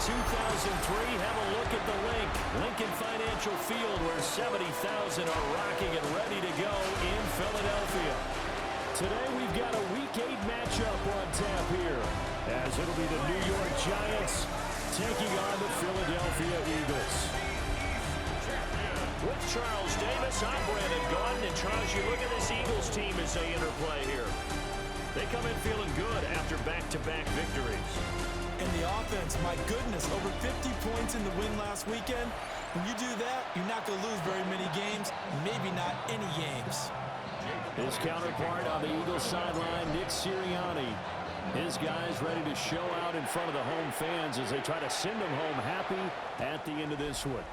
2003, have a look at the link. Lincoln Financial Field, where 70,000 are rocking and ready to go in Philadelphia. Today we've got a Week 8 matchup on tap here, as it'll be the New York Giants taking on the Philadelphia Eagles. With Charles Davis, I'm Brandon Gaudin. And Charles, you look at this Eagles team as they interplay here. They come in feeling good after back-to-back victories. And the offense, my goodness, over 50 points in the win last weekend. When you do that, you're not going to lose very many games, maybe not any games. His counterpart on the Eagles sideline, Nick Sirianni. His guys ready to show out in front of the home fans as they try to send them home happy at the end of this one.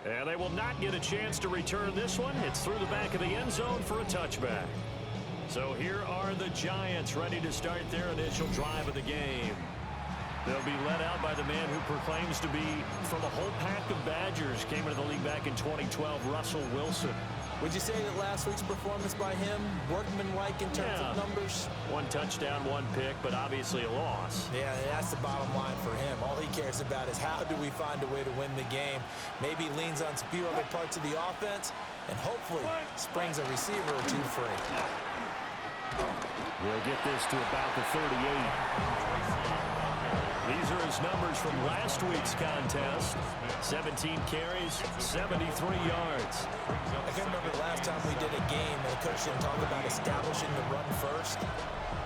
And they will not get a chance to return this one. It's through the back of the end zone for a touchback. So here are the Giants ready to start their initial drive of the game. They'll be led out by the man who proclaims to be from a whole pack of Badgers. Came into the league back in 2012, Russell Wilson. Would you say that last week's performance by him, workmanlike in terms of numbers? One touchdown, one pick, but obviously a loss. Yeah, that's the bottom line for him. All he cares about is how do we find a way to win the game. Maybe leans on a few other parts of the offense, and hopefully springs a receiver or two free. We'll get this to about the 38. These are his numbers from last week's contest. 17 carries, 73 yards. I can remember the last time we did a game and the coach didn't talk about establishing the run first.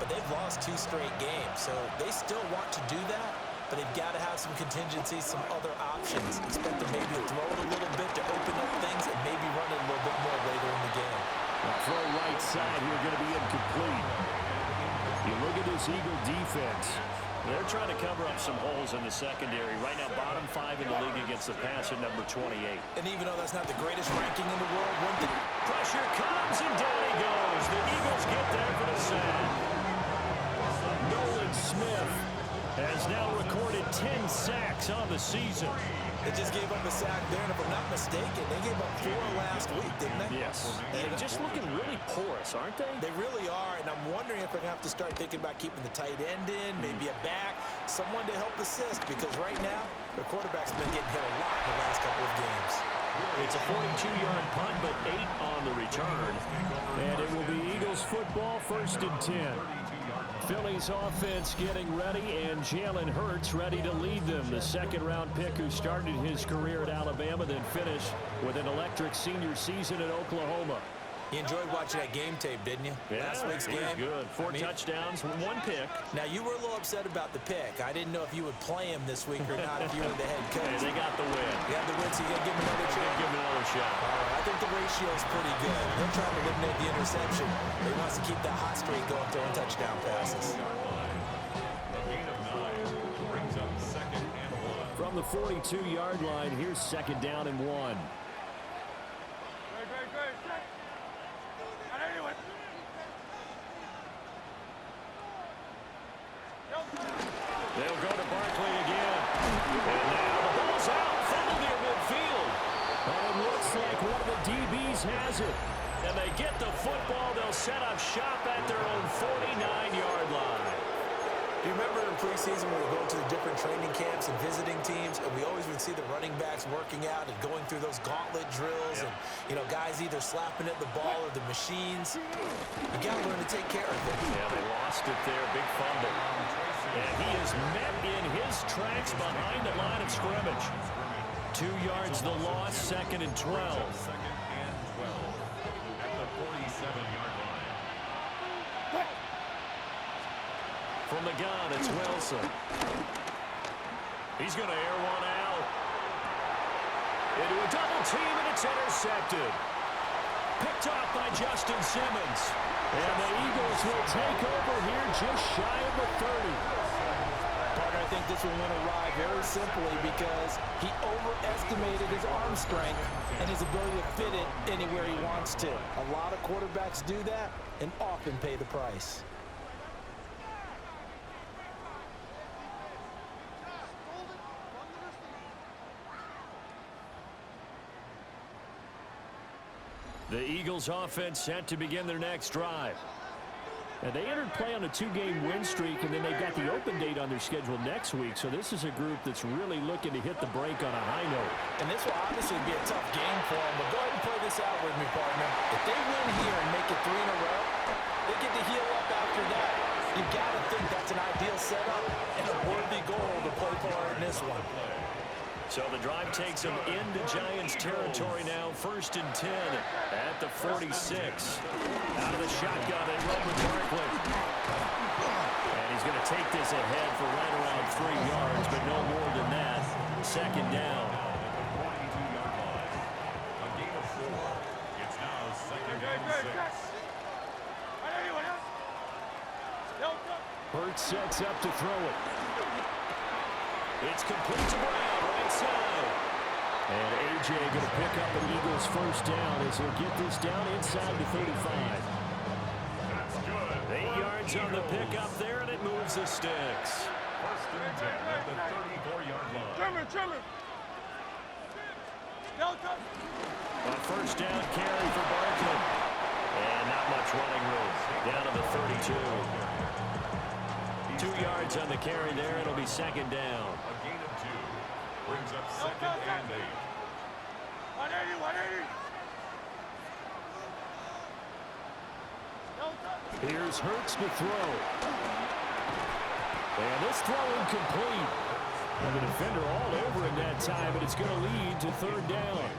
But they've lost 2 straight games, so they still want to do that. But they've got to have some contingencies, some other options. Expect them maybe to throw it a little bit to open up things and maybe run it a little bit more later in the game. The throw right side here going to be incomplete. You look at this Eagle defense. They're trying to cover up some holes in the secondary. Right now, bottom 5 in the league against the pass at number 28. And even though that's not the greatest ranking in the world, pressure comes and down he goes. The Eagles get there for the sack. Nolan Smith has now recorded 10 sacks on the season. They just gave up a sack there, and if I'm not mistaken, they gave up 4 last week, didn't they? Yes. And they're just looking really porous, aren't they? They really are, and I'm wondering if they're going to have to start thinking about keeping the tight end in, maybe a back, someone to help assist, because right now, their quarterback's been getting hit a lot in the last couple of games. It's a 42-yard punt, but 8 on the return. And it will be Eagles football, 1st and 10. Philly's offense getting ready, and Jalen Hurts ready to lead them. The second-round pick who started his career at Alabama, then finished with an electric senior season at Oklahoma. You enjoyed watching that game tape, didn't you? Yeah, last week's game. Good. 4 touchdowns, 1 pick. Now, you were a little upset about the pick. I didn't know if you would play him this week or not if you were the head coach. Hey, they got the win. They got the win, so you got to give him another shot. Give him another shot. All right, I think the ratio is pretty good. They're trying to eliminate the interception. They want to keep that hot streak going, throwing touchdown passes. From the 42-yard line, here's 2nd down and 1. They'll go to Barkley again. And now the ball's out, fumbled near midfield. And it looks like one of the DBs has it. And they get the football. They'll set up shop at their own 49-yard line. Do you remember in preseason when we were going to the different training camps and visiting teams, and we always would see the running backs working out and going through those gauntlet drills, and, you know, guys either slapping at the ball or the machines. You got to learn to take care of them. Yeah, they lost it there. Big fumble. And he is met in his tracks behind the line of scrimmage. 2 yards the loss, 2nd and 12. From the gun, it's Wilson. He's going to air one out. Into a double team, and it's intercepted. Picked off by Justin Simmons. And the Eagles will take over here just shy of the 30. Parker, I think this one went awry very simply because he overestimated his arm strength and his ability to fit it anywhere he wants to. A lot of quarterbacks do that and often pay the price. The Eagles offense set to begin their next drive. And they entered play on a 2-game win streak, and then they've got the open date on their schedule next week. So this is a group that's really looking to hit the break on a high note. And this will obviously be a tough game for them, but go ahead and play this out with me, partner. If they win here and make it 3 in a row, they get to heal up after that. You got to think that's an ideal setup and a worthy goal to play for in this one. So the drive takes them into Giants territory now, 1st and 10 at the 46. Out of the shotgun, they run with Barkley. And he's going to take this ahead for right around 3 yards, but no more than that. 2nd down. A gain of 4. It's now 2nd and 6. Hurts sets up to throw it. It's complete to Brown, right side. And A.J. going to pick up an Eagles 1st down as he'll get this down inside the 35. That's good. 8 yards on the pickup there, and it moves the sticks. 1st and 10 at the 34-yard line. A 1st down carry for Barkley. And not much running room. Down to the 32. 2 yards on the carry there. It'll be 2nd down. A gain of 2. Brings up 2nd and 8. 180. Here's Hurts to throw. And this throw incomplete. And the defender all over him that time, but it's going to lead to 3rd down.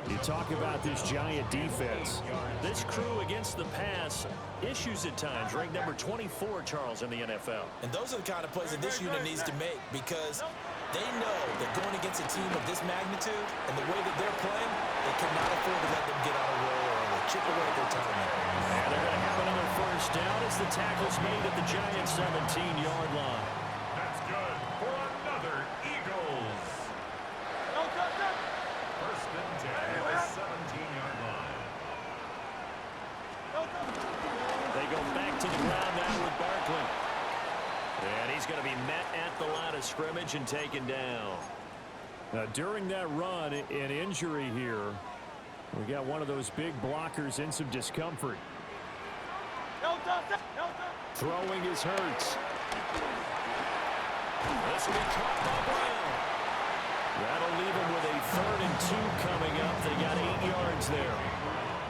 You talk about this Giant defense. This crew against the pass, issues at times, ranked number 24, Charles, in the NFL. And those are the kind of plays that this unit needs to make because they know that going against a team of this magnitude and the way that they're playing, they cannot afford to let them get on a roll or chip away at their time. And they're going to have another 1st down as the tackle's made at the Giants' 17-yard line. That's good for another Eagles. 1st and 10 at the 17-yard line. They go back to the ground now with Barkley. And he's going to be met at the line of scrimmage and taken down. Now, during that run, an injury here. We got one of those big blockers in some discomfort. Throwing is Hurts. This will be caught by Brown. That'll leave him with a 3rd and 2 coming up. They got 8 yards there.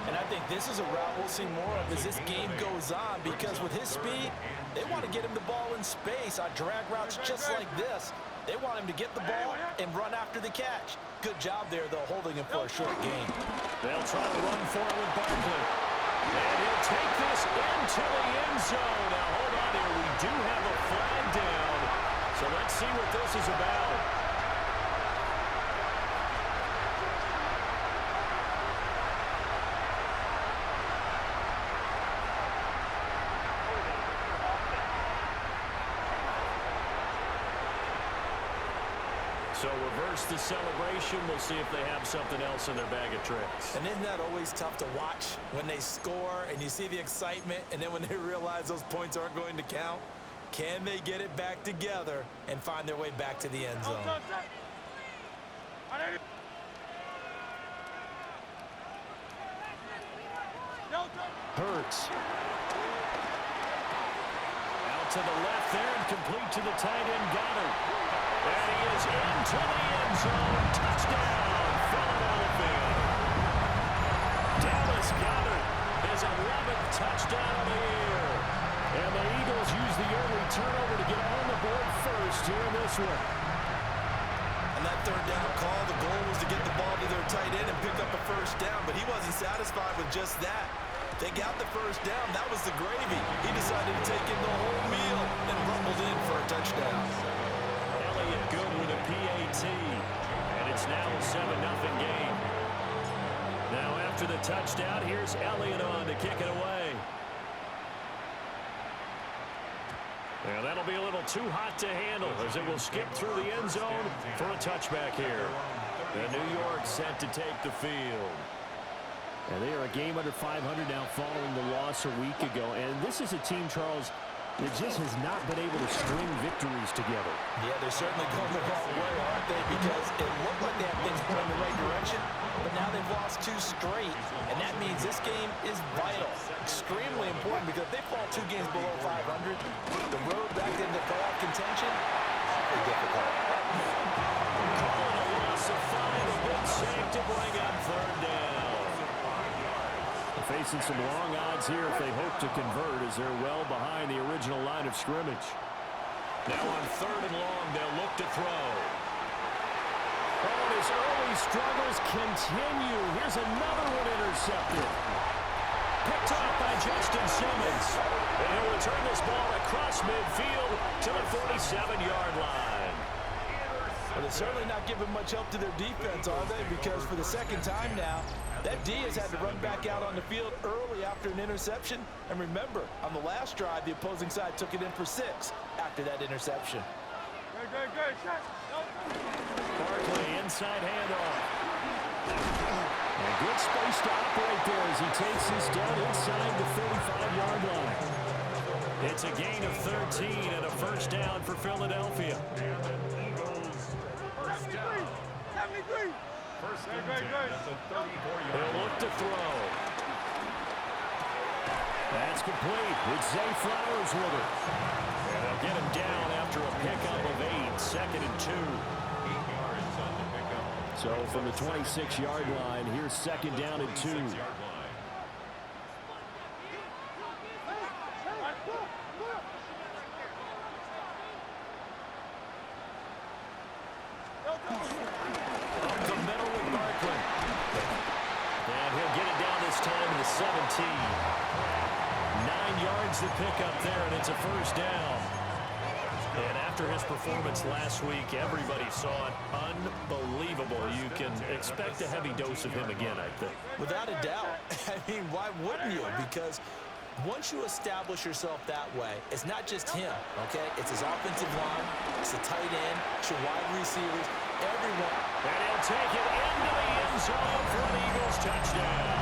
And I think this is a route we'll see more of as this game goes on because with his speed, they want to get him the ball in space on drag routes just like this. They want him to get the ball and run after the catch. Good job there, though, holding him for a short gain. They'll try to run for it with Barkley. And he'll take this into the end zone. Now, hold on here. We do have a flag down. So let's see what this is about. So reverse the celebration. We'll see if they have something else in their bag of tricks. And isn't that always tough to watch when they score and you see the excitement and then when they realize those points aren't going to count? Can they get it back together and find their way back to the end zone? Hurts. Out to the left there and complete to the tight end Goddard. And he is into the end zone. Touchdown, Philadelphia. Dallas Goddard, his 11th touchdown of the year. And the Eagles use the early turnover to get on the board first here in this one. And that 3rd down call, the goal was to get the ball to their tight end and pick up a 1st down, but he wasn't satisfied with just that. They got the 1st down. That was the gravy. He decided to take in the whole meal and rumbled in for a touchdown. Elliott good with a PAT. And it's now a 7-0 game. Now after the touchdown, here's Elliott on to kick it away. And that'll be a little too hot to handle as it will skip through the end zone for a touchback here. And New York set to take the field. And they are a game under 500 now following the loss a week ago. And this is a team, Charles, that just has not been able to string victories together. Yeah, they're certainly going the wrong way, aren't they? Because it looked like they had things going in the right direction, but now they've lost 2 straight, and that means this game is vital, extremely important, because if they fall 2 games below 500, the road back into playoff contention is very difficult. Calling a loss of 5, a good save to bring up 3rd down. They're facing some long odds here if they hope to convert, as they're well behind the original line of scrimmage. Now on 3rd and long, they'll look to throw. Oh, his early struggles continue. Here's another one intercepted. Picked off by Justin Simmons. And he'll return this ball across midfield to the 47-yard line. Well, they're certainly not giving much help to their defense, are they? Because for the 2nd time now, that D has had to run back out on the field early after an interception. And remember, on the last drive, the opposing side took it in for 6 after that interception. Barkley, inside handoff. And good space to operate there as he takes this down inside the 35-yard line. It's a gain of 13 and a 1st down for Philadelphia. They'll look to throw. That's complete with Zay Flowers with it. And they'll get him down after a pickup of 8, 2nd and 2. So from the 26-yard line, here's 2nd down and 2. Up the middle with Barkley. And he'll get it down this time to the 17. 9 yards to pick up there, and it's a 1st down. And after his performance last week, everybody saw it. Unbelievable. You can expect a heavy dose of him again, I think. Without a doubt. I mean, why wouldn't you? Because once you establish yourself that way, it's not just him, okay? It's his offensive line, it's the tight end, it's your wide receivers, everyone. And he'll take it into the end zone for an Eagles touchdown.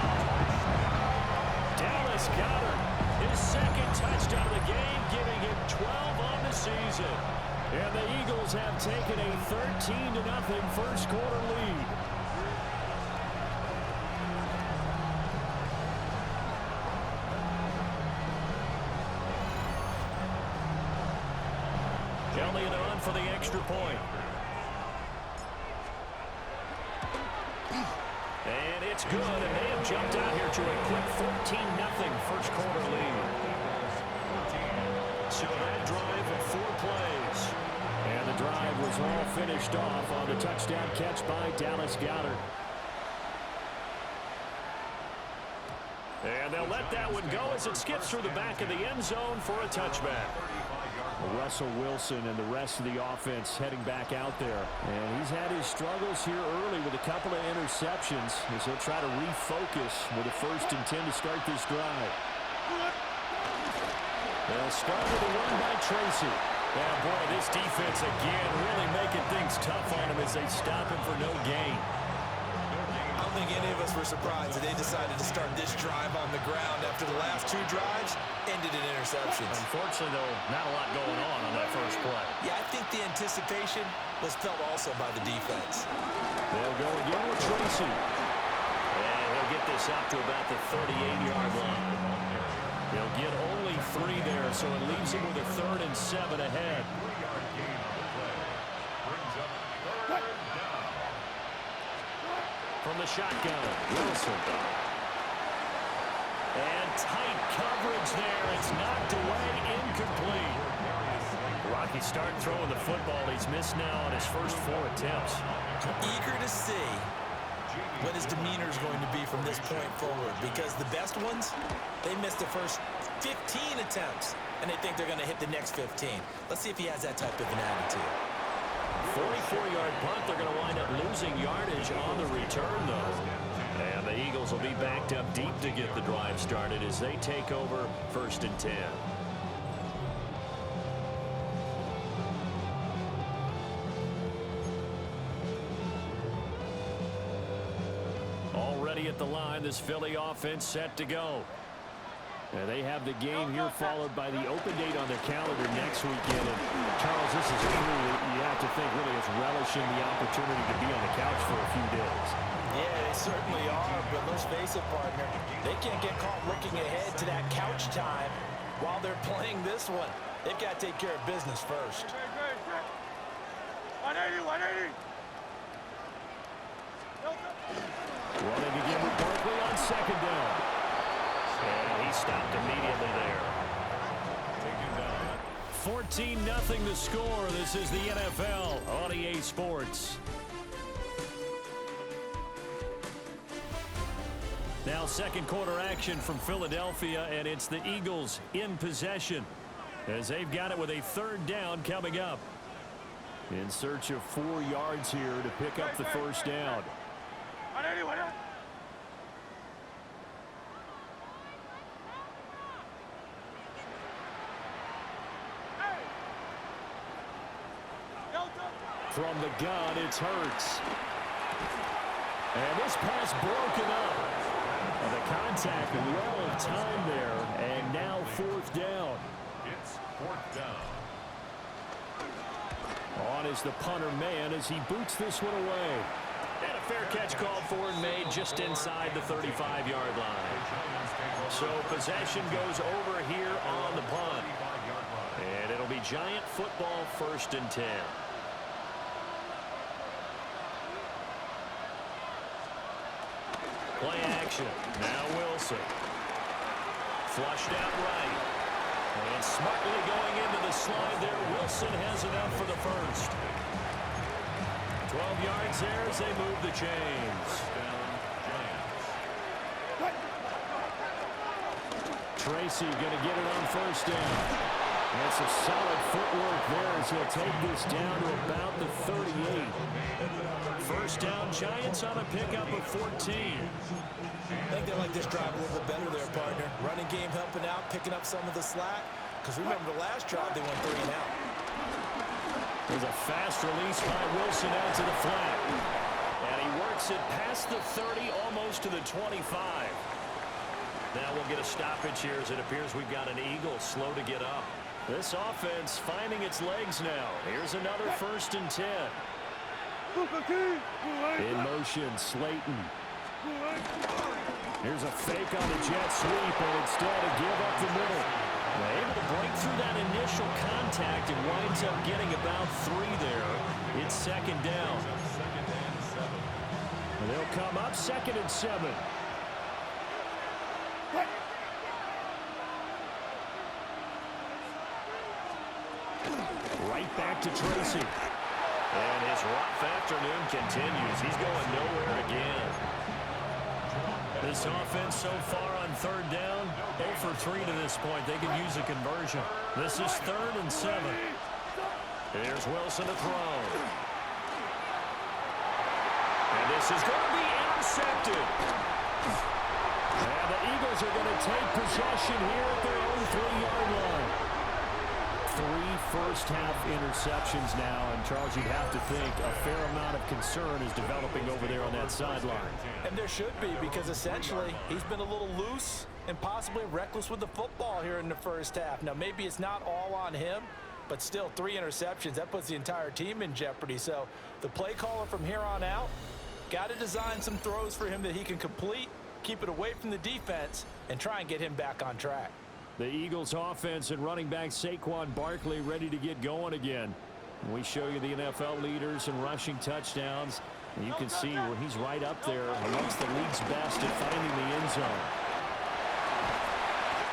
Dallas Goedert, his 2nd touchdown of the game, giving him 12 on the season. And the Eagles have taken a 13-0 1st quarter lead. Elliott on for the extra point. And it's good, and they have jumped out here to a quick 14-0 1st quarter lead. So that drive of 4 plays. And the drive was all finished off on the touchdown catch by Dallas Goedert. And they'll let that one go as it skips through the back of the end zone for a touchback. Russell Wilson and the rest of the offense heading back out there. And he's had his struggles here early with a couple of interceptions as he'll try to refocus with a 1st and 10 to start this drive. They'll start with a run by Tracy. Yeah, boy, this defense again really making things tough on him as they stop him for no gain. I don't think any of us were surprised that they decided to start this drive on the ground after the last 2 drives ended in interceptions. Unfortunately, though, not a lot going on that first play. Yeah, I think the anticipation was felt also by the defense. They'll go again with Tracy. And he'll get this out to about the 38-yard line. They'll get only 3 there, so it leaves him with a 3rd and 7 ahead. From the shotgun, Wilson. And tight coverage there. It's knocked away, incomplete. Rocky start throwing the football. He's missed now on his first 4 attempts. Eager to see what his demeanor is going to be from this point forward, because the best ones, they missed the first 15 attempts, and they think they're going to hit the next 15. Let's see if he has that type of an attitude. 44-yard punt. They're going to wind up losing yardage on the return, though. And the Eagles will be backed up deep to get the drive started as they take over 1st and 10. Already at the line, this Philly offense set to go. And they have the game here followed by the open date on their calendar next weekend. And Charles, this is a crew that you have have to think really is relishing the opportunity to be on the couch for a few days. Yeah, they certainly are, but let's face it, partner. They can't get caught looking ahead to that couch time while they're playing this one. They've got to take care of business first. 180, 180. Running again with Barkley on second down. And he stopped immediately there. 14-0 the score. This is the NFL on EA Sports. Now second quarter action from Philadelphia, and it's the Eagles in possession as they've got it with a third down coming up. In search of 4 yards here to pick up the first down. From the gun, it's Hurts. And this pass broken up. And the contact, well of time there, and now fourth down. It's fourth down. On is the punter man as he boots this one away. And a fair catch called for and made just inside the 35-yard line. So possession goes over here on the punt. And it'll be Giant football, 1st and 10. Play action. Now Wilson. Flushed out right. And smartly going into the slide there. Wilson has enough for the first. 12 yards there as they move the chains. Tracy going to get it on first down. And some solid footwork there as he'll take this down to about the 38. First down, Giants on a pickup of 14. I think they like this drive a little bit better there, partner. Running game helping out, picking up some of the slack. Because remember the last drive, they went 3 and out. There's a fast release by Wilson out to the flat. And he works it past the 30, almost to the 25. Now we'll get a stoppage here as it appears we've got an Eagle slow to get up. This offense finding its legs now. Here's another 1st and 10. In motion, Slayton. Here's a fake on the jet sweep, and instead a give up the middle. They're able to break through that initial contact and winds up getting about 3 there. It's 2nd down. And they'll come up 2nd and 7. Right back to Tracy. And his rough afternoon continues. He's going nowhere again. This offense so far on 3rd down, 0 for 3 to this point. They could use a conversion. This is 3rd and 7. Here's Wilson to throw. And this is going to be intercepted. And the Eagles are going to take possession here at their own 3-yard line. 3 first-half interceptions now, and Charles, you'd have to think a fair amount of concern is developing over there on that sideline. And there should be, because essentially he's been a little loose and possibly reckless with the football here in the first half. Now, maybe it's not all on him, but still 3 interceptions. That puts the entire team in jeopardy. So the play caller from here on out got to design some throws for him that he can complete, keep it away from the defense, and try and get him back on track. The Eagles offense and running back Saquon Barkley ready to get going again. We show you the NFL leaders in rushing touchdowns. And you can see where he's right up there amongst the league's best at finding the end zone.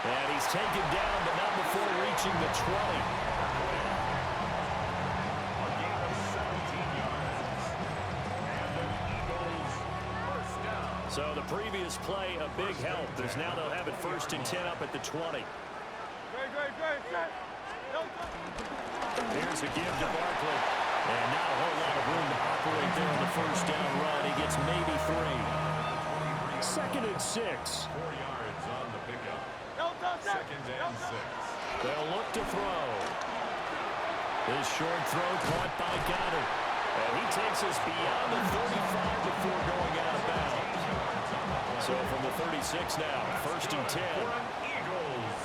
And he's taken down, but not before reaching the 20. So the previous play, a big help, as now they'll have it 1st and 10 up at the 20. Here's a give to Barkley. And not a whole lot of room to operate there on the first down run. He gets maybe 3. 2nd and 6. 4 yards on the pickup. 2nd and 6. They'll look to throw. This short throw caught by Goddard. And he takes us beyond the 35 before going out of bounds. So from the 36 now, 1st and 10. Eagles.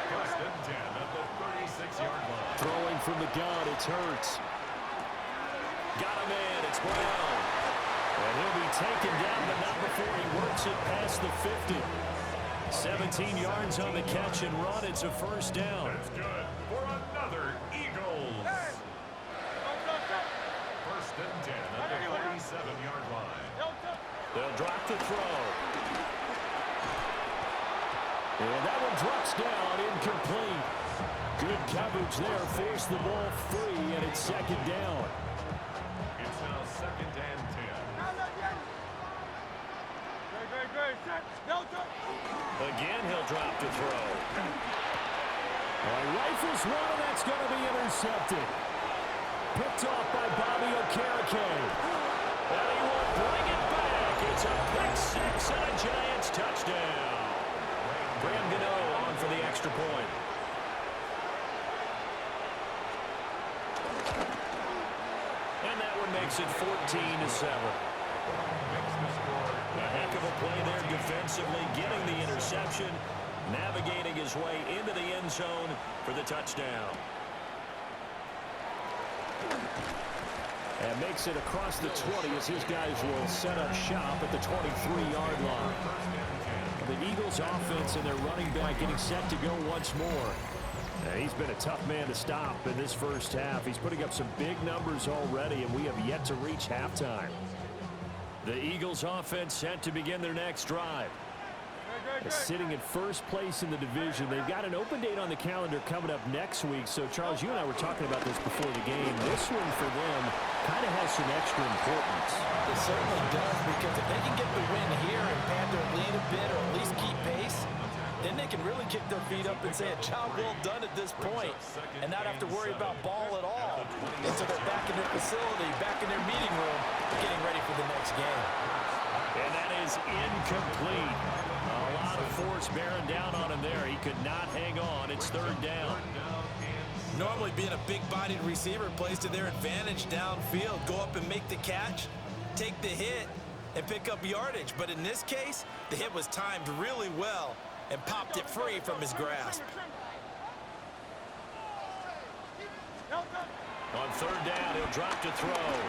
1st and 10 at the 36-yard line. Throwing from the gun. It's Hurts. Got a man. It's Brown. And he'll be taken down, but not before he works it past the 50. 17 yards on the catch and run. It's a first down. That's good for another Eagles. First and 10 at the 47-yard line. They'll drop the throw. And that one drops down, incomplete. Good coverage there, forced the ball free, and it's second down. It's now second and 10. Again, he'll drop to throw. Rifles one, and that's going to be intercepted. Picked off by Bobby Okereke. And he will bring it back. It's a pick six and a Giants touchdown. Graham Gano on for the extra point. And that one makes it 14-7. A heck of a play there defensively, getting the interception, navigating his way into the end zone for the touchdown. And makes it across the 20 as his guys will set up shop at the 23-yard line. The Eagles offense and their running back getting set to go once more. And he's been a tough man to stop in this first half. He's putting up some big numbers already, and we have yet to reach halftime. The Eagles offense set to begin their next drive. Sitting in first place in the division. They've got an open date on the calendar coming up next week. So, Charles, you and I were talking about this before the game. This one for them kind of has some extra importance. It certainly does, because if they can get the win here and pad their lead a bit or at least keep pace, then they can really kick their feet up and say a job well done at this point and not have to worry about ball at all until they're back in their facility, back in their meeting room, getting ready for the next game. And that is incomplete. A lot of force bearing down on him there. He could not hang on. It's third down. Normally being a big-bodied receiver plays to their advantage downfield. Go up and make the catch, take the hit, and pick up yardage. But in this case, the hit was timed really well and popped it free from his grasp. On third down, he'll drop to throw.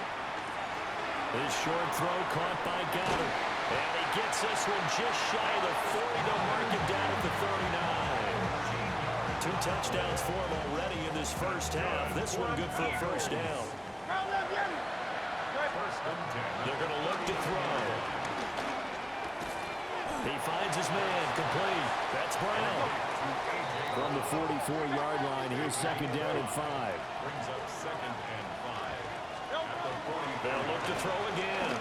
His short throw caught by Goddard. And he gets this one just shy of the 40. They'll mark him down at the 39. 2 touchdowns for him already in this first half. This one good for a first down. They're going to look to throw. He finds his man, complete. That's Brown. From the 44-yard line, here's second down and 5. Brings up second and 5. They'll look to throw again.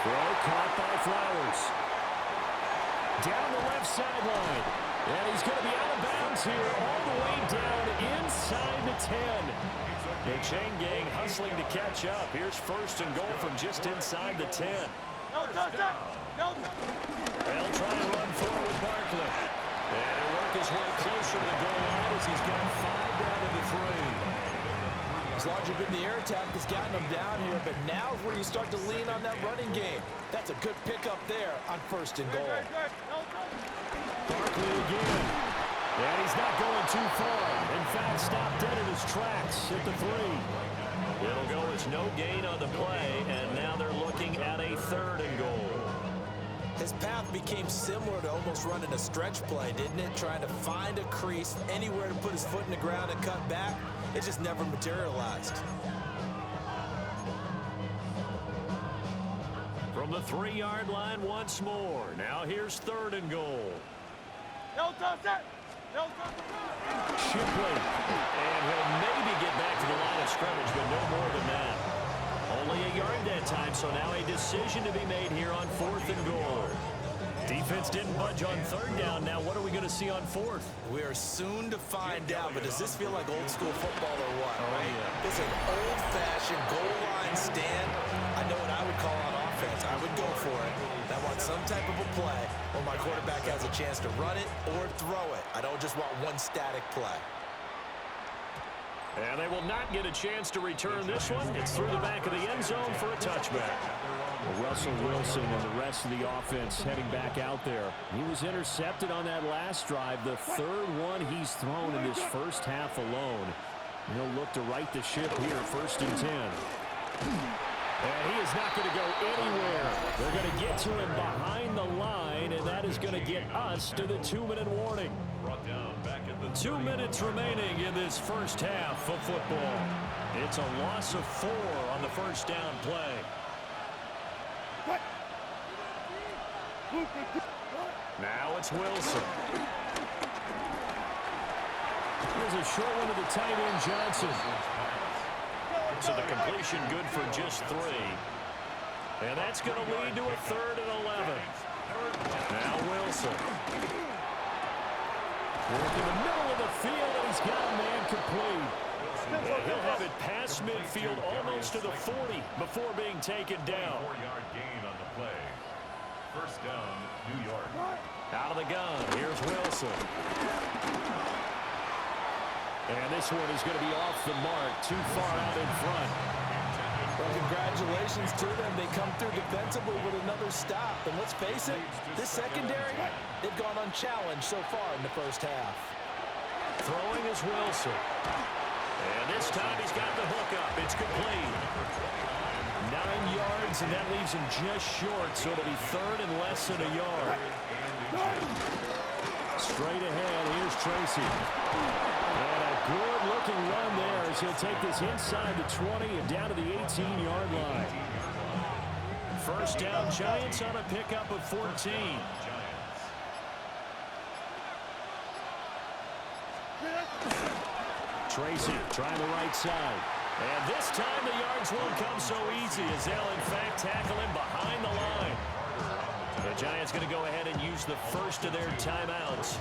Throw caught by Flowers. Down the left sideline. And he's going to be out of bounds here all the way down inside the 10. The chain gang hustling to catch up. Here's first and goal from just inside the 10. They'll try and run forward with Barkley. And he'll work his way closer to the goal line as he's got 5 down to the 3. As larger been the air attack has gotten them down here, but now is where you start to lean on that running game. That's a good pickup there on first and goal. Barkley again. And he's not going too far. In fact, stopped dead in his tracks at the 3. It'll go as no gain on the play, and now they're looking at a third and goal. His path became similar to almost running a stretch play, didn't it? Trying to find a crease, anywhere to put his foot in the ground and cut back. It just never materialized. From the 3-yard line once more. Now here's third and goal. Shipley. And he'll maybe get back to the line of scrimmage, but no more than that. Only a yard that time, so now a decision to be made here on fourth and goal. Defense didn't budge on third down. Now what are we going to see on fourth? We are soon to find out, but does this feel like old school football or what, right? Yeah. It's an old-fashioned goal line stand. I know what I would call on offense. I would go for it. I want some type of a play where my quarterback has a chance to run it or throw it. I don't just want one static play. And they will not get a chance to return this one. It's through the back of the end zone for a touchback. Well, Russell Wilson and the rest of the offense heading back out there. He was intercepted on that last drive, the third one he's thrown in this first half alone. He'll look to right the ship here, 1st and 10. And he is not going to go anywhere. They're going to get to him behind the line, and that is going to get us to the 2-minute warning. 2 minutes remaining in this first half of football. It's a loss of 4 on the first down play. Now it's Wilson. There's a short one to the tight end, Johnson. So the completion good for just 3. And that's going to lead to a 3rd and 11. Now Wilson. Work in the middle of the field, and he's got a man complete. And he'll have it past midfield almost to the 40 before being taken down. 4-yard gain on the play. First down, New York. Out of the gun, here's Wilson. And this one is going to be off the mark, too far out in front. Well, congratulations to them. They come through defensively with another stop. And let's face it, this secondary, they've gone unchallenged so far in the first half. Throwing is Wilson. And this time he's got the hook up. It's complete. 9 yards, and that leaves him just short, so it'll be 3rd and less than a yard. Straight ahead, here's Tracy. And a good-looking run there as he'll take this inside the 20 and down to the 18-yard line. First down, Giants on a pickup of 14. Tracy trying the right side. And this time the yards won't come so easy as they'll, in fact, tackle him behind the line. The Giants going to go ahead and use the first of their timeouts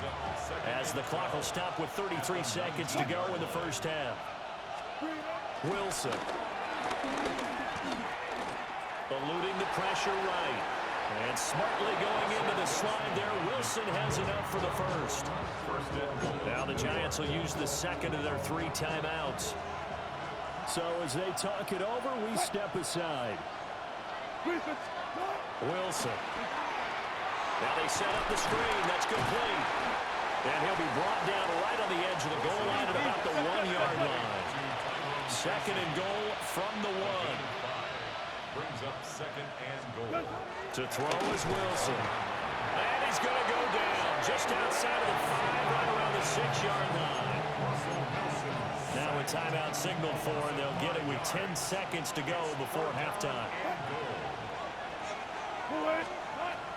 as the clock will stop with 33 seconds to go in the first half. Wilson. Eluding the pressure right. And smartly going into the slide there. Wilson has enough for the first. Now the Giants will use the second of their 3 timeouts. So as they talk it over, we step aside. Wilson. Now they set up the screen. That's complete. And he'll be brought down right on the edge of the goal line at about the 1-yard line. 2nd and goal from the 1. Brings up 2nd and goal. To throw is Wilson. And he's going to go down just outside of the 5, right around the 6-yard line. Now a timeout signaled for, and they'll get it with 10 seconds to go before halftime.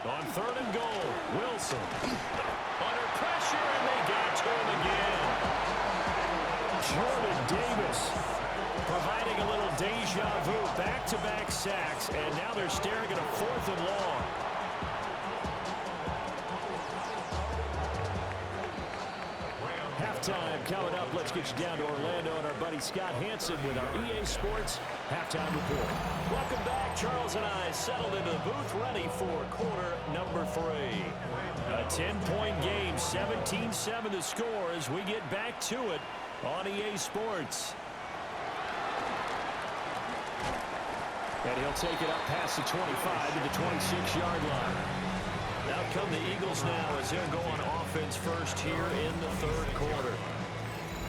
On 3rd and goal, Wilson. Under pressure, and they get to him again. Jordan Davis Providing a little deja vu, back-to-back sacks, and now they're staring at a 4th and long. Halftime coming up. Let's get you down to Orlando and our buddy Scott Hansen with our EA Sports Halftime Report. Welcome back. Charles and I settled into the booth, ready for quarter number 3. A 10-point game, 17-7 the score as we get back to it on EA Sports. And he'll take it up past the 25 to the 26-yard line. Out come the Eagles now as they'll go on offense first here in the 3rd quarter.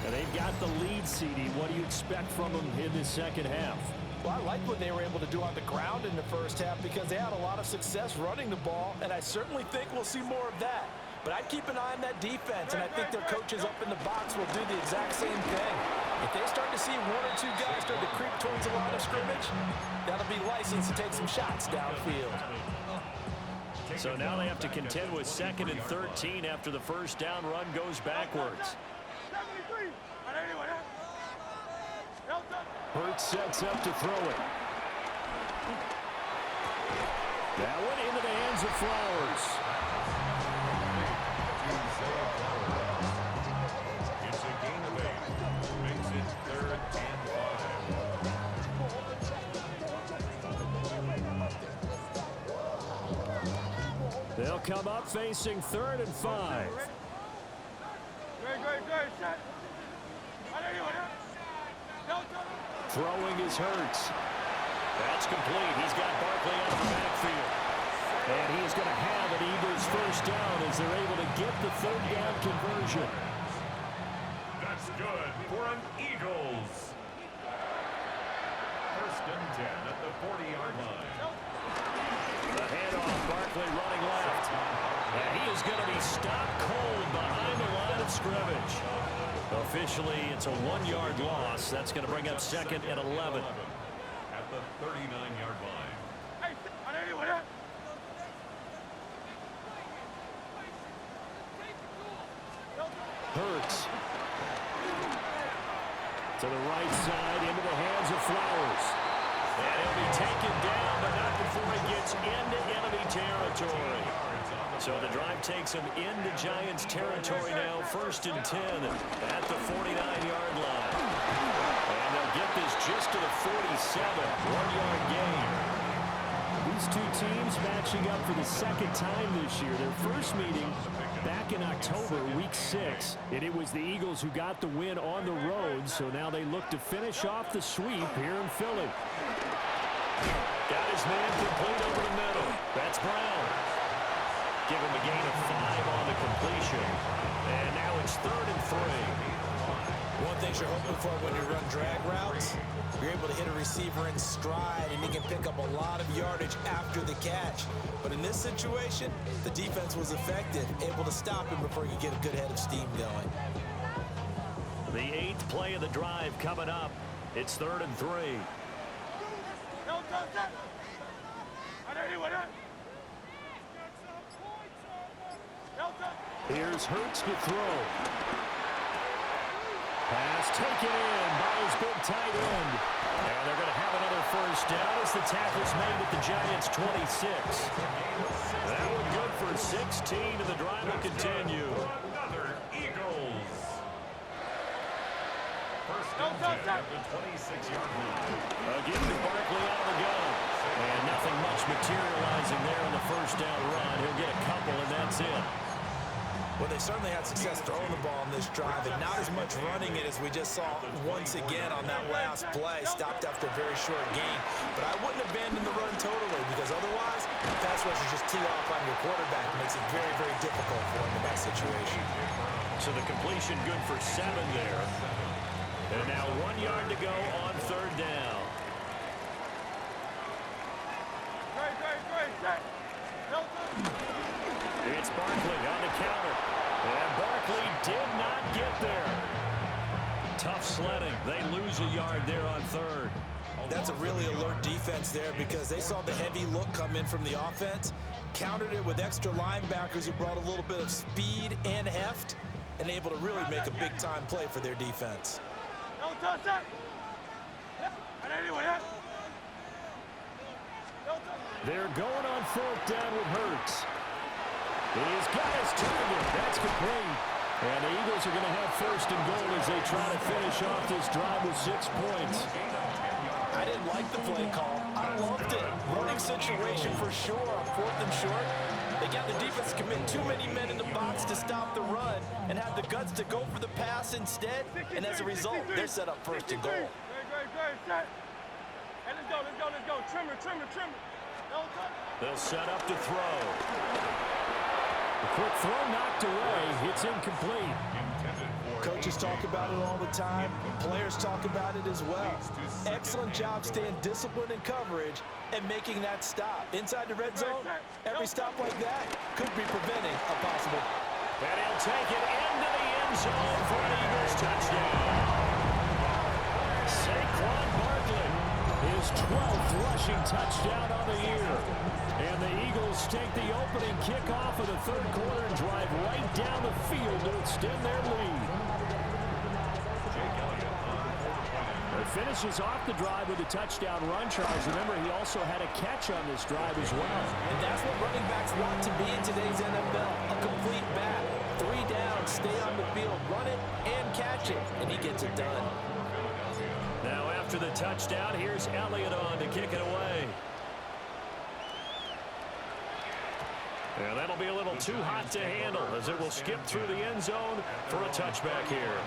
And they've got the lead, CD. What do you expect from them in this second half? Well, I like what they were able to do on the ground in the first half because they had a lot of success running the ball, and I certainly think we'll see more of that. But I'd keep an eye on that defense, and I think their coaches up in the box will do the exact same thing. If they start to see 1 or 2 guys start to creep towards the line of scrimmage, that'll be licensed to take some shots downfield. So now they have to contend with 2nd and 13 after the first down run goes backwards. Hurts sets up to throw it. That one into the hands of Flowers. It's a gain of 8. Makes it 3rd and 5. They'll come up facing 3rd and 5. Throwing is Hurts. That's complete. He's got Barkley out of the backfield. And he is going to have an Eagles first down as they're able to get the third down conversion. That's good for an Eagles. First and 10 at the 40-yard line. The handoff, Barkley running left. And he is going to be stopped cold behind the line of scrimmage. Officially, it's a 1-yard loss. That's going to bring up second and 11. At the 39-yard line. Hurts. To the right side, into the hands of Flowers. And he'll be taken down, but not before he gets into enemy territory. So the drive takes him into Giants territory now, first and 10 at the 49-yard line. And they'll get this just to the 47, 1-yard gain. These two teams matching up for the second time this year. Their first meeting back in October, week 6. And it was the Eagles who got the win on the road. So now they look to finish off the sweep here in Philly. Got his man complete over the middle. That's Brown. Give him a gain of 5 on the completion. And now it's 3rd and 3. One thing you're hoping for when you run drag routes, you're able to hit a receiver in stride, and he can pick up a lot of yardage after the catch. But in this situation, the defense was effective, able to stop him before you get a good head of steam going. The 8th play of the drive coming up. It's 3rd and 3. Here's Hurts to throw. Pass taken in by his big tight end. And they're going to have another first down as the tackle's made at the Giants' 26. That one good for 16, and the drive will continue. Another Eagles. First and 10 at the 26-yard line. Again to Barkley out of the gun. And nothing much materializing there on the first down run. He'll get a couple, and that's it. Well, they certainly had success throwing the ball on this drive, and not as much running it as we just saw once again on that last play. Stopped after a very short gain. But I wouldn't abandon the run totally, because otherwise, pass rush is just tee off on your quarterback. It makes it very, very difficult for him in that situation. So the completion good for 7 there. And now 1 yard to go on 3rd down. It's Barkley on the counter. And Barkley did not get there. Tough sledding. They lose a yard there on 3rd. That's a really alert defense there, because they saw the heavy look come in from the offense, countered it with extra linebackers who brought a little bit of speed and heft, and able to really make a big-time play for their defense. They're going on 4th down with Hurts. He's got his target. That's complete. And the Eagles are going to have 1st and goal as they try to finish off this drive with 6 points. I didn't like the play call. I loved it. Running situation for sure on 4th and short. They got the defense to commit too many men in the box to stop the run and have the guts to go for the pass instead. And as a result, they're set up 1st and goal. Hey, let's go. Trimmer. They'll set up to throw. The quick throw knocked away. It's incomplete. Coaches talk about it all the time. Players talk about it as well. Excellent job staying disciplined in coverage and making that stop. Inside the red zone, every stop like that could be preventing a possible. And he'll take it into the end zone for an Eagles touchdown. Saquon Barkley, His 12th rushing touchdown on the year. And the Eagles take the opening kickoff of the 3rd quarter and drive right down the field to extend their lead. It finishes off the drive with a touchdown run, Charles. Remember, he also had a catch on this drive as well. And that's what running backs want to be in today's NFL. A complete back. 3 down, stay on the field, run it and catch it. And he gets it done. now after the touchdown, here's Elliott on to kick it away. And that'll be a little too hot to handle as it will skip through the end zone for a touchback here.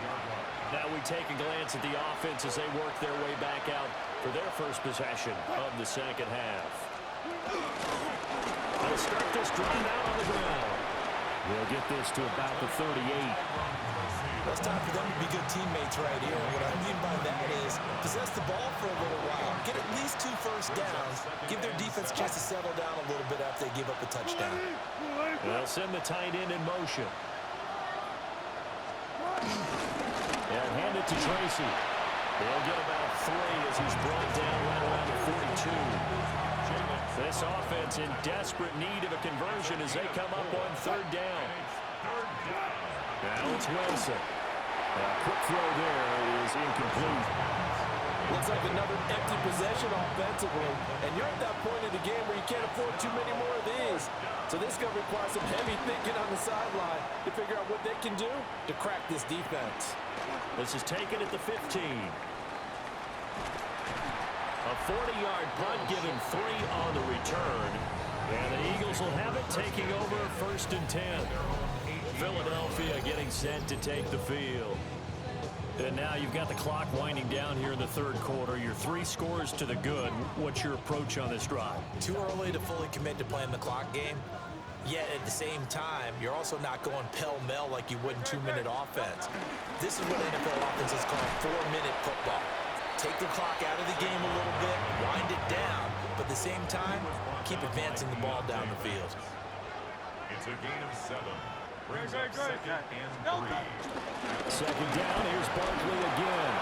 Now we take a glance at the offense as they work their way back out for their first possession of the second half. They'll start this drive out on the ground. They'll get this to about the 38. Well, it's time for them to be good teammates right here. And what I mean by that is possess the ball for a little while, get at least 2 first downs, give their defense a chance to settle down a little bit after they give up a touchdown. They'll send the tight end in motion. And hand it to Tracy. They'll get about 3 as he's brought down right around the 42. This offense in desperate need of a conversion as they come up on 3rd down. Now it's Wilson. A quick throw there is incomplete. Looks like another empty possession offensively. And you're at that point in the game where you can't afford too many more of these. So this is going to require some heavy thinking on the sideline to figure out what they can do to crack this defense. This is taken at the 15. A 40-yard punt, given 3 on the return. And the Eagles will have it, taking over 1st and 10. Philadelphia getting set to take the field. And now you've got the clock winding down here in the 3rd quarter. Your 3 scores to the good. What's your approach on this drive? Too early to fully commit to playing the clock game. Yet at the same time, you're also not going pell-mell like you would in 2-minute offense. This is what NFL offenses call 4-minute football. Take the clock out of the game a little bit, wind it down, but at the same time, keep advancing the ball down the field. It's a gain of 7. Brings up 2nd and 3. 2nd down, here's Barkley again.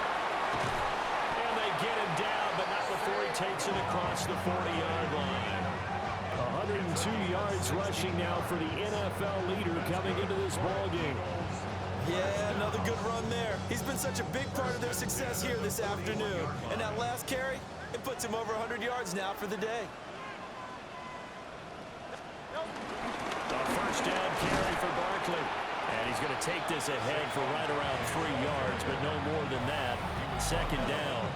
And they get him down, but not before he takes it across the 40-yard line. 102 yards rushing now for the NFL leader coming into this ballgame. Yeah, another good run there. He's been such a big part of their success here this afternoon. And that last carry, it puts him over 100 yards now for the day. A 1st down carry for Barkley. And he's going to take this ahead for right around 3 yards, but no more than that. 2nd down.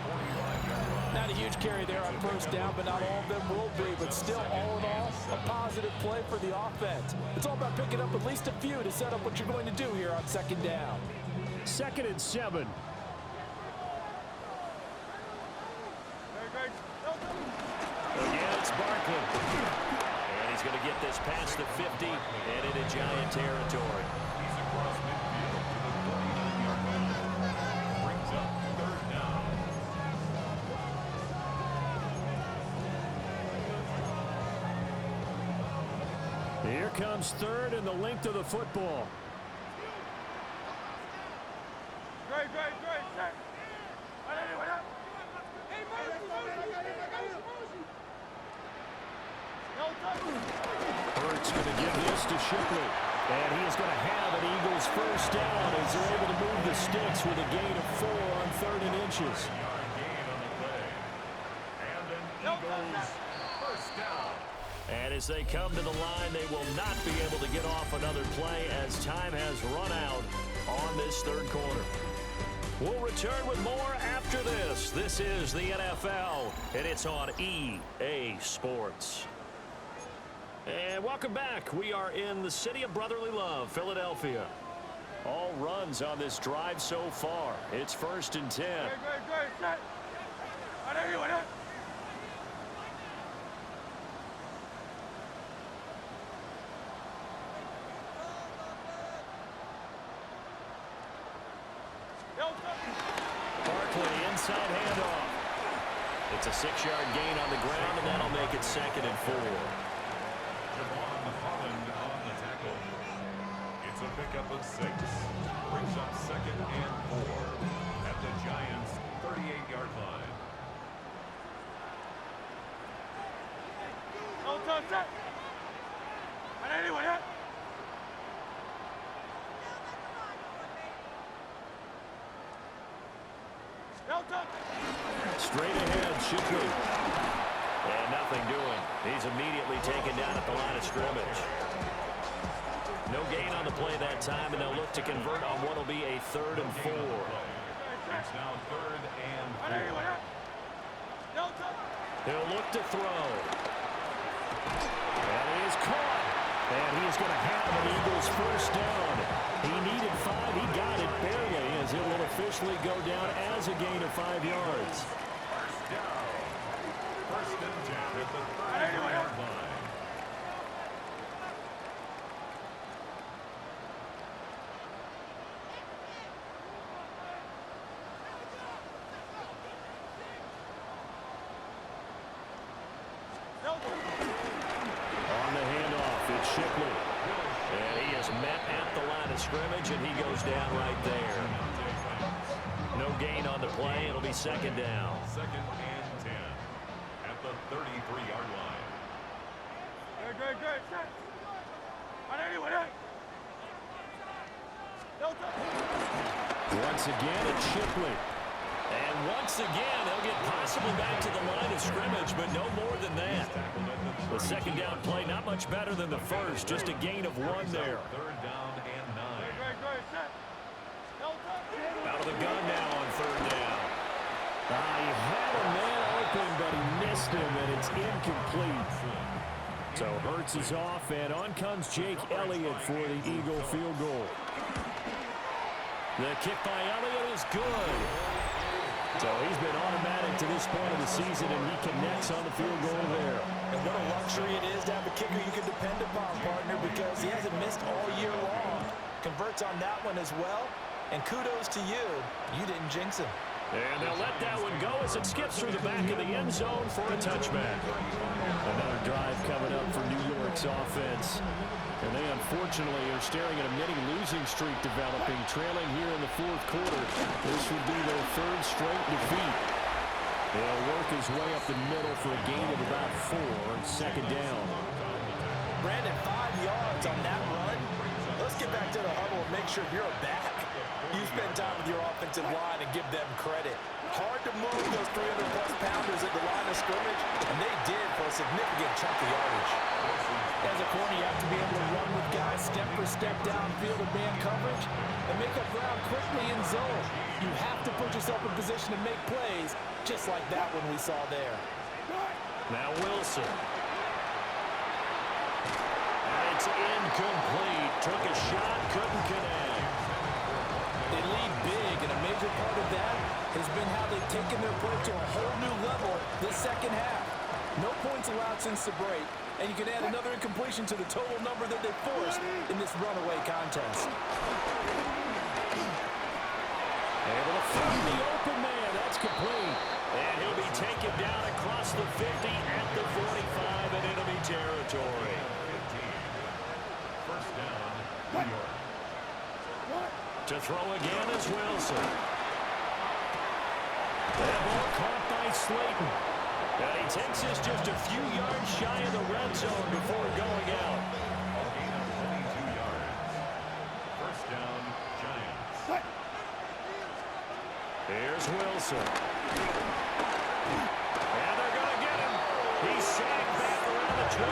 Not a huge carry there on 1st down, but not all of them will be. But still, all in all, a positive play for the offense. It's all about picking up at least a few to set up what you're going to do here on 2nd down. 2nd and 7. Again, it's Barkley. And he's going to get this past the 50 and into Giant territory. He's across midfield to the 39-yard line. Brings up 3rd down. Here comes 3rd and the length of the football. Great, set. Hurts going to give this to Shipley. And he is going to have an Eagles 1st down as they're able to move the sticks with a gain of 4 on 3rd and inches. Yard gain on the play. And an Eagles 1st down. And as they come to the line, they will not be able to get off another play as time has run out on this 3rd quarter. We'll return with more after this. This is the NFL, and it's on EA Sports. And welcome back. We are in the city of brotherly love, Philadelphia. All runs on this drive so far. It's 1st and 10. Great, set. Barkley, inside handoff. It's a 6-yard gain on the ground, and that'll make it 2nd and 4. Javon Holland on the tackle. It's a pickup of 6. Brings up 2nd and 4 at the Giants' 38-yard line. Set. Straight ahead, Shipley. And nothing doing. He's immediately taken down at the line of scrimmage. No gain on the play that time, and they'll look to convert on what will be a 3rd and 4. It's now 3rd and 4. He'll look to throw. And he is caught. And he is going to have an Eagles first down. He needed 5. He got it barely, as it will officially go down as a gain of 5 yards. First down. First and 10 at the 30-yard line. On the handoff, it's Shipley. And he is met at the line of scrimmage, and he goes down right there. No gain on the play. It'll be second down. Second and 10 at the 33-yard line. Great, set. On anyone, Once again, it's Shipley. And once again, they'll get possibly back to the line of scrimmage, but no more than that. The second down play, not much better than the first, just a gain of 1 there. Third down and 9. Great, set. Out of the gun now on third down. He had a man open, but he missed him, and it's incomplete. So Hurts is off, and on comes Jake Elliott for the Eagle field goal. The kick by Elliott is good. So he's been automatic to this point of the season, and he connects on the field goal there. And what a luxury it is to have a kicker you can depend upon, partner, because he hasn't missed all year long. Converts on that one as well. And kudos to you. You didn't jinx him. And they'll let that one go as it skips through the back of the end zone for a touchback. Another drive coming up for New York's offense. And they unfortunately are staring at a mini losing streak developing, trailing here in the fourth quarter. This would be their 3rd straight defeat. They'll work his way up the middle for a gain of about 4 on second down. Brandon, 5 yards on that run. Let's get back to the huddle and make sure you're back. You spend time with your offensive line and give them credit. Hard to move those 300-plus pounders at the line of scrimmage, and they did for a significant chunk of yardage. As a corner, you have to be able to run with guys step for step downfield of man coverage and make up ground quickly in zone. You have to put yourself in position to make plays, just like that one we saw there. Now Wilson. And it's incomplete. Took a shot, couldn't connect. They lead big, and a major part of that has been how they've taken their play to a whole new level this second half. No points allowed since the break, and you can add another incompletion to the total number that they forced in this runaway contest. Able to find the open man. That's complete. And he'll be taken down across the 50 at the 45 and enemy territory. 15. First down, New York. To throw again is Wilson. That ball caught by Slayton. And he takes us just a few yards shy of the red zone before going out. A gain of 22 yards. First down, Giants. Here's Wilson. And they're going to get him. He's sacked back around the 28.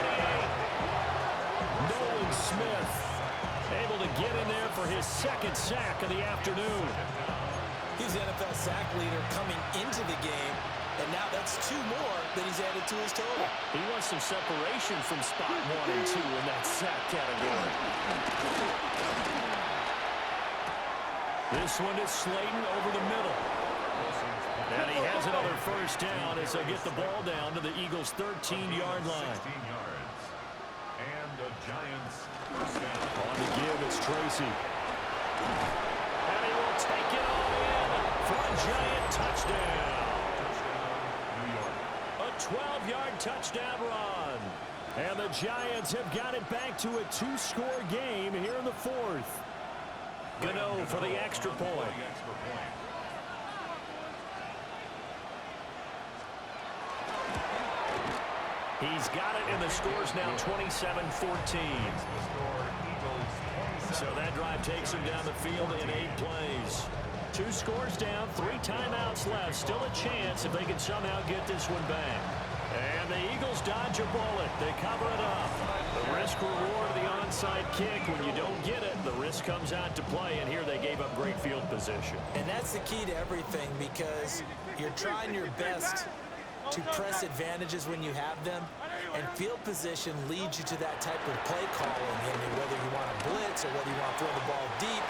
Nolan Smith able to get in there for his 2nd sack of the afternoon. He's NFL sack leader coming into the game, and now that's 2 more that he's added to his total. He wants some separation from spot 1 and 2 in that sack category. This one is Slayton over the middle. And he has another first down as they get the ball down to the Eagles' 13-yard line. 16 yards. And the Giants first down. On the give, it's Tracy. And he will take it all in for a Giant touchdown. New York. A 12-yard touchdown run. And the Giants have got it back to a 2-score game here in the 4th. Gano for the extra point. He's got it, and the score's now 27-14. So that drive takes him down the field in 8 plays. 2 scores down, 3 timeouts left. Still a chance if they can somehow get this one back. And the Eagles dodge a bullet. They cover it up. The risk-reward of the onside kick. When you don't get it, the risk comes out to play, and here they gave up great field position. And that's the key to everything, because you're trying your best to press advantages when you have them, and field position leads you to that type of play calling. I mean, whether you want to blitz or whether you want to throw the ball deep,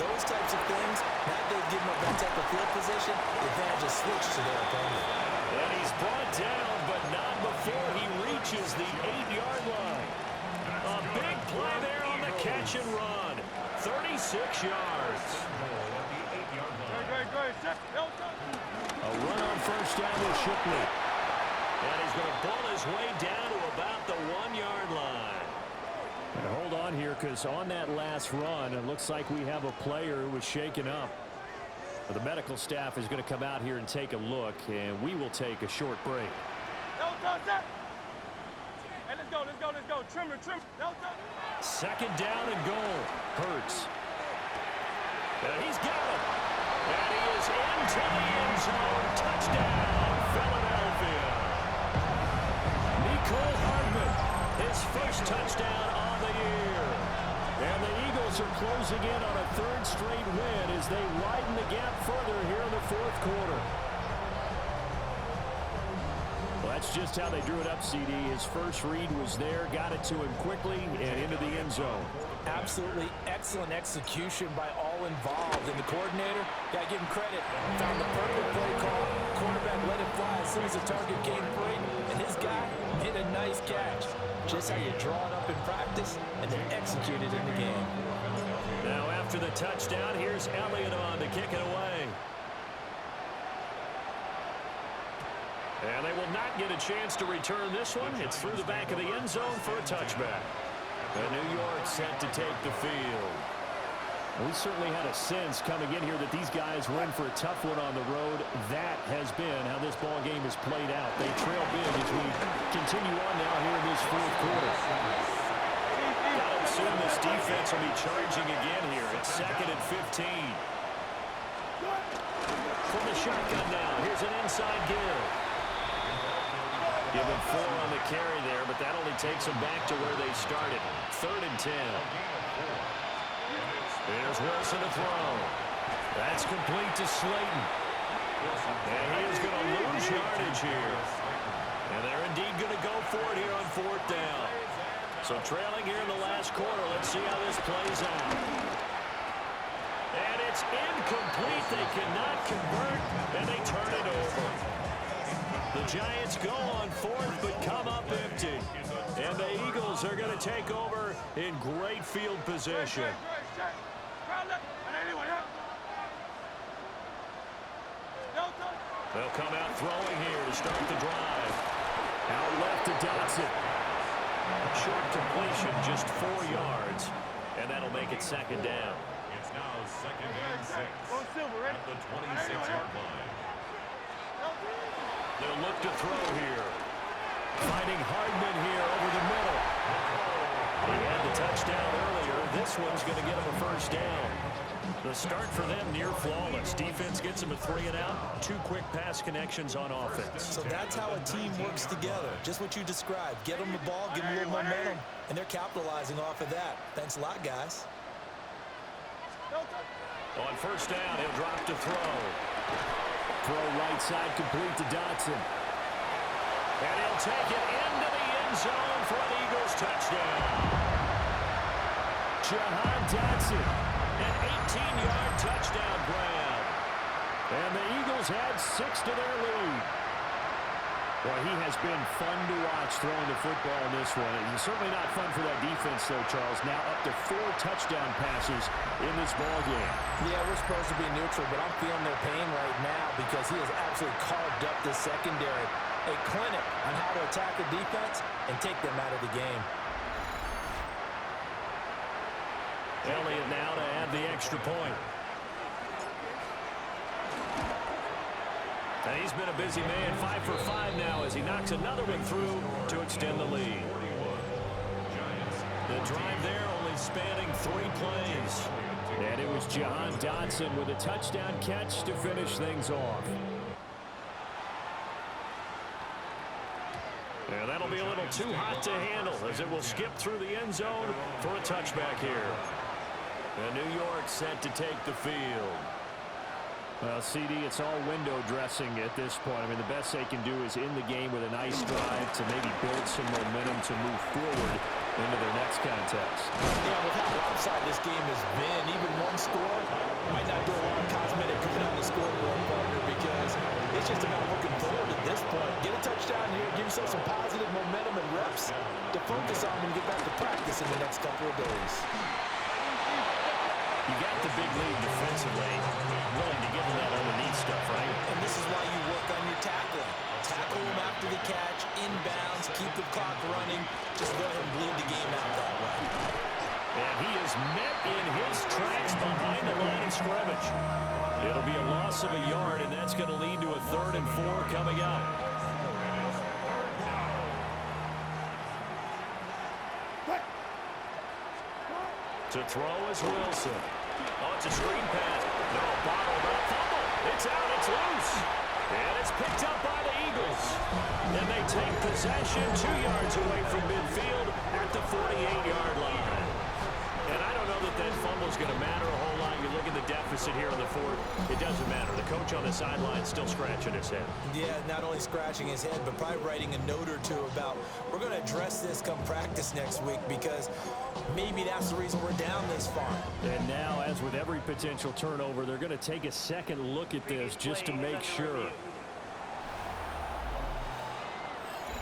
those types of things, now they've given up that type of field position, the advantage is switched to their opponent. And he's brought down, but not before he reaches the 8-yard line. A big play there on the catch and run. 36 yards. A run on first down with Shipley. And he's going to pull his way down to about the 1-yard line. And hold on here, because on that last run, it looks like we have a player who was shaken up. The medical staff is going to come out here and take a look, and we will take a short break. Hey, let's go. Trimmer. Second down and goal. Hurts. And he's got it. And he is into the end zone. Touchdown, Philadelphia. Nicole Hardman, his first touchdown on the year. And the Eagles are closing in on a third straight win as they widen the gap further here in the fourth quarter. Well, that's just how they drew it up, CD. His first read was there, got it to him quickly, and into the end zone. Absolutely excellent execution by all involved. And the coordinator, got to give him credit, found the perfect play call. Quarterback let it fly as soon as the target came free. And his guy hit a nice catch. Just how you draw it up in practice and then execute it in the game. Now after the touchdown, here's Elliott on to kick it away. And they will not get a chance to return this one. It's through the back of the end zone for a touchback. And New York set to take the field. We certainly had a sense coming in here that these guys were in for a tough one on the road. That has been how this ball game has played out. They trail big as we continue on now here in this fourth quarter. Gotta assume this defense will be charging again here. It's 2nd and 15. From the shotgun now, here's an inside give. Give him 4 on the carry there, but that only takes them back to where they started. 3rd and 10. There's Wilson to throw. That's complete to Slayton. And he is going to lose yardage here. And they're indeed going to go for it here on 4th down. So trailing here in the last quarter. Let's see how this plays out. And it's incomplete. They cannot convert, and they turn it over. The Giants go on 4th, but come up empty. And the Eagles are going to take over in great field position. They'll come out throwing here to start the drive. Out left to Dotson. Short completion, just 4 yards. And that'll make it 2nd down. It's now 2nd and 6 at the 26-yard line. They'll look to throw here. Finding Hardman here over the middle. He had the touchdown earlier. This one's going to get him a first down. The start for them near flawless. Defense gets them a 3 and out. 2 quick pass connections on offense. So that's how a team works together. Just what you described. Get them the ball, give them a little momentum, and they're capitalizing off of that. Thanks a lot, guys. On first down, he'll drop to throw. Throw right side complete to Dotson. And he'll take it into the end zone for an Eagles touchdown. Jahan Dotson. An 18-yard touchdown grab. And the Eagles add 6 to their lead. Well, he has been fun to watch throwing the football in this one. It's certainly not fun for that defense, though, Charles. Now up to 4 touchdown passes in this ball game. Yeah, we're supposed to be neutral, but I'm feeling their pain right now because he has absolutely carved up the secondary. A clinic on how to attack the defense and take them out of the game. Elliott now to add the extra point. And he's been a busy man, 5 for 5 now as he knocks another one through to extend the lead. The drive there only spanning 3 plays. And it was Jahan Dotson with a touchdown catch to finish things off. And that'll be a little too hot to handle as it will skip through the end zone for a touchback here. And New York set to take the field. Well, CD, it's all window dressing at this point. I mean, the best they can do is in the game with a nice drive to maybe build some momentum to move forward into their next contest. Yeah, with how lopsided this game has been, even one score might not do a lot of cosmetic good on the scoreboard, partner, because it's just about looking forward at this point. Get a touchdown here, give yourself some positive momentum and reps to focus on when you get back to practice in the next couple of days. You got the big lead defensively, willing to give them that underneath stuff, right? And this is why you work on your tackling. Tackle them after the catch, inbounds, keep the clock running. Just let him bleed the game out that way. And he is met in his tracks behind the line of scrimmage. It'll be a loss of a yard, and that's going to lead to a 3rd and 4 coming up. To throw is Wilson. Oh, it's a screen pass. No, bottled up. Fumble. It's out. It's loose. And it's picked up by the Eagles. And they take possession 2 yards away from midfield at the 48-yard line. And I don't know that that fumble is going to matter a whole lot. You look at the deficit here in the 4th. It doesn't matter. The coach on the sideline still scratching his head. Yeah, not only scratching his head, but probably writing a note or two about we're going to address this come practice next week because maybe that's the reason we're down this far. And now, as with every potential turnover, they're going to take a second look at this just to make sure.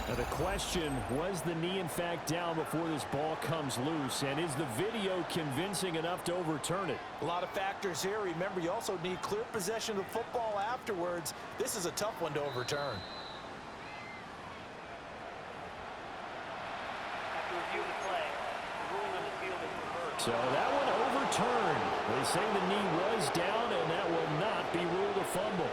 Now the question, was the knee in fact down before this ball comes loose? And is the video convincing enough to overturn it? A lot of factors here. Remember, you also need clear possession of the football afterwards. This is a tough one to overturn. So that one overturned. They say the knee was down, and that will not be ruled a fumble.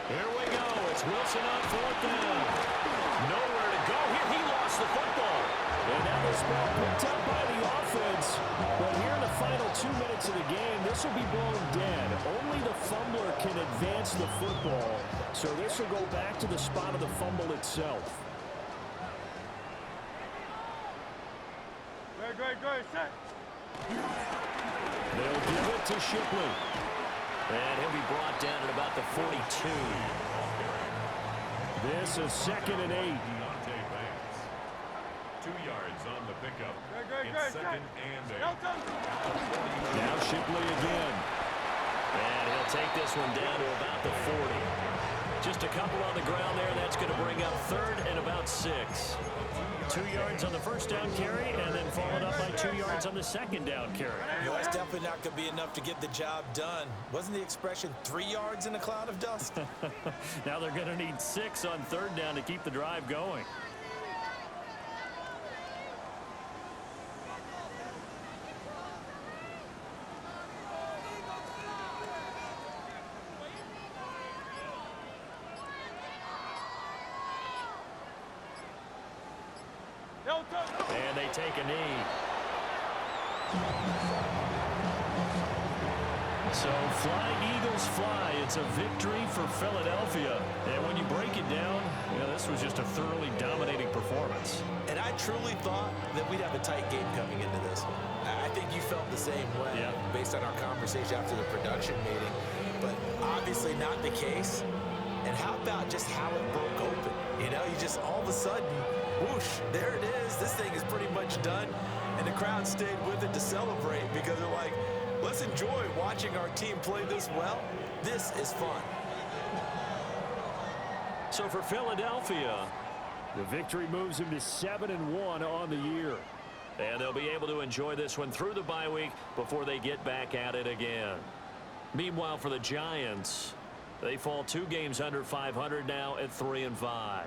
Here we go. It's Wilson on 4th down. Nowhere to go here. He lost the football. And now this ball picked up by the offense. But here in the final 2 minutes of the game, this will be blown dead. Only the fumbler can advance the football. So this will go back to the spot of the fumble itself. Great, set. They'll give it to Shipley. And he'll be brought down at about the 42. This is 2nd and 8. 2 yards on the pickup. Great, It's 2nd and 8. Now Shipley again. And he'll take this one down to about the 40. Just a couple on the ground there. That's going to bring up 3rd and about 6. 2 yards on the first down carry, and then followed up by 2 yards on the second down carry. You know, that's definitely not going to be enough to get the job done. Wasn't the expression 3 yards in a cloud of dust? Now they're going to need 6 on 3rd down to keep the drive going. And they take a knee. So flying Eagles fly. It's a victory for Philadelphia. And when you break it down, you know, this was just a thoroughly dominating performance. And I truly thought that we'd have a tight game coming into this. I think you felt the same way based on our conversation after the production meeting. But obviously not the case. And how about just how it broke open? You know, you just all of a sudden, whoosh, there it is. This thing is pretty much done. And the crowd stayed with it to celebrate because they're like, let's enjoy watching our team play this well. This is fun. So for Philadelphia, the victory moves them to 7-1 on the year. And they'll be able to enjoy this one through the bye week before they get back at it again. Meanwhile, for the Giants, they fall 2 games under 500 now at 3-5.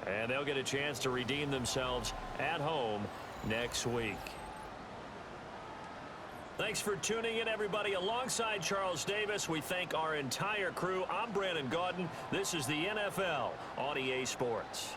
And they'll get a chance to redeem themselves at home next week. Thanks for tuning in, everybody. Alongside Charles Davis, we thank our entire crew. I'm Brandon Gaudin. This is the NFL on EA Sports.